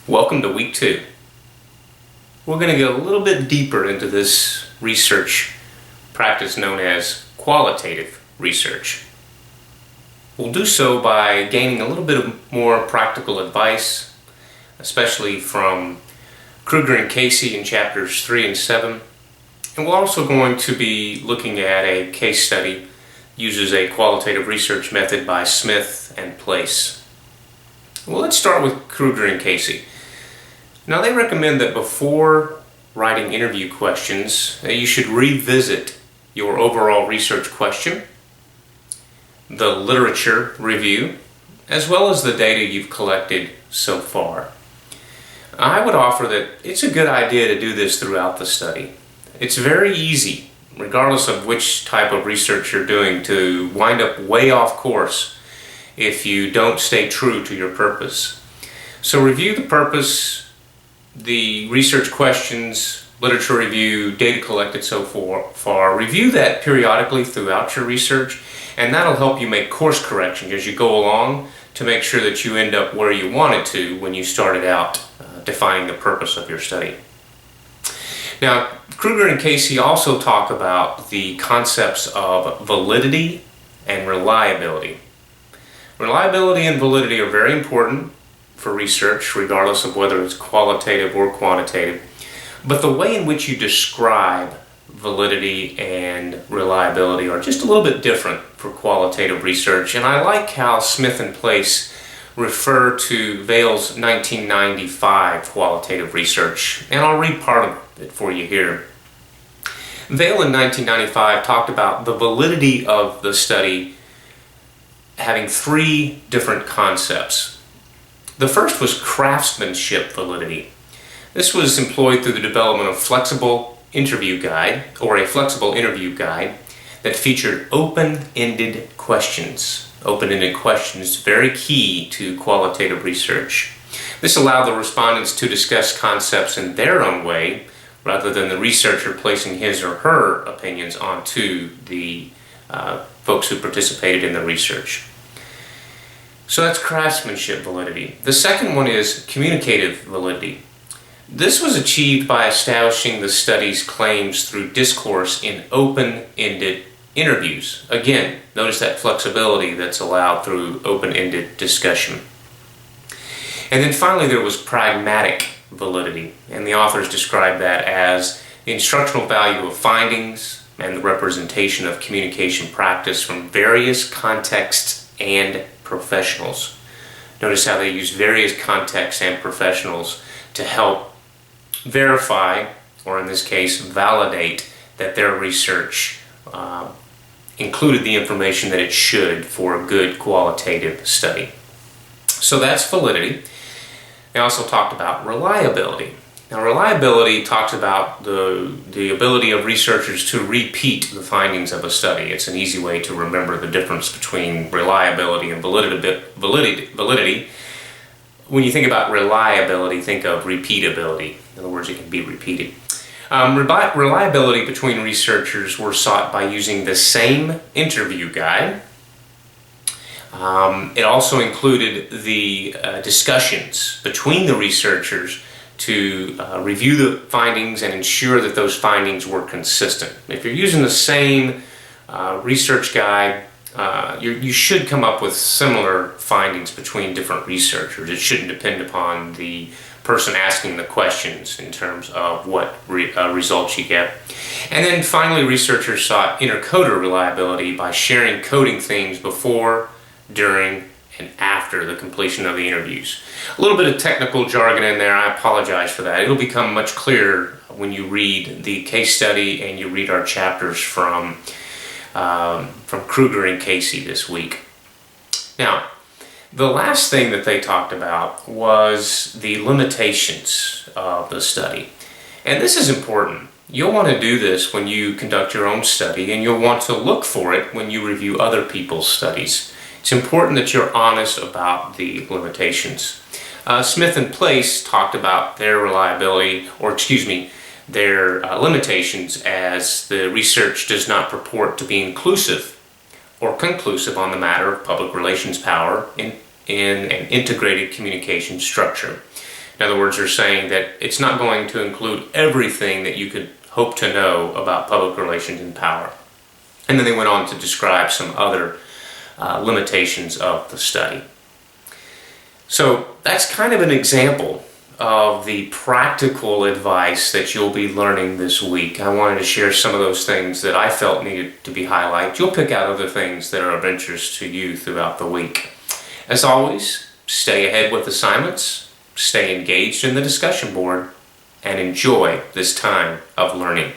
Welcome to week 2. We're going to go a little bit deeper into this research practice known as qualitative research. We'll do so by gaining a little bit of more practical advice, especially from Kruger and Casey in chapters 3 and 7. And we're also going to be looking at a case study that uses a qualitative research method by Smith and Place. Well, let's start with Kruger and Casey. Now, they recommend that before writing interview questions, you should revisit your overall research question, the literature review, as well as the data you've collected so far. I would offer that it's a good idea to do this throughout the study. It's very easy, regardless of which type of research you're doing, to wind up way off course if you don't stay true to your purpose. So review the purpose, the research questions, literature review, data collected so far. Review that periodically throughout your research, and that'll help you make course corrections as you go along to make sure that you end up where you wanted to when you started out defining the purpose of your study. Now, Kruger and Casey also talk about the concepts of validity and reliability. Reliability and validity are very important for research, regardless of whether it's qualitative or quantitative. But the way in which you describe validity and reliability are just a little bit different for qualitative research. And I like how Smith and Place refer to Vail's 1995 qualitative research. And I'll read part of it for you here. Vail in 1995 talked about the validity of the study having 3 different concepts. The first was craftsmanship validity. This was employed through the development of a flexible interview guide that featured open-ended questions. Open-ended questions, very key to qualitative research. This allowed the respondents to discuss concepts in their own way, rather than the researcher placing his or her opinions onto the folks who participated in the research. So that's craftsmanship validity. The second one is communicative validity. This was achieved by establishing the study's claims through discourse in open-ended interviews. Again, notice that flexibility that's allowed through open-ended discussion. And then finally there was pragmatic validity, and the authors described that as the instructional value of findings and the representation of communication practice from various contexts and professionals. Notice how they use various contexts and professionals to help verify, or in this case validate, that their research included the information that it should for a good qualitative study. So that's validity. They also talked about reliability. Now, reliability talks about the ability of researchers to repeat the findings of a study. It's an easy way to remember the difference between reliability and validity. When you think about reliability, think of repeatability. In other words, it can be repeated. Reliability between researchers were sought by using the same interview guide. It also included the discussions between the researchers to review the findings and ensure that those findings were consistent. If you're using the same research guide, you should come up with similar findings between different researchers. It shouldn't depend upon the person asking the questions in terms of what results you get. And then finally, researchers sought intercoder reliability by sharing coding themes before, during, and after the completion of the interviews. A little bit of technical jargon in there, I apologize for that. It'll become much clearer when you read the case study and you read our chapters from Kruger and Casey this week. Now, the last thing that they talked about was the limitations of the study. And this is important. You'll want to do this when you conduct your own study, and you'll want to look for it when you review other people's studies. It's important that you're honest about the limitations. Smith and Place talked about their their limitations as the research does not purport to be inclusive or conclusive on the matter of public relations power in an integrated communication structure. In other words, they're saying that it's not going to include everything that you could hope to know about public relations and power. And then they went on to describe some other limitations of the study. So that's kind of an example of the practical advice that you'll be learning this week. I wanted to share some of those things that I felt needed to be highlighted. You'll pick out other things that are of interest to you throughout the week. As always, stay ahead with assignments, stay engaged in the discussion board, and enjoy this time of learning.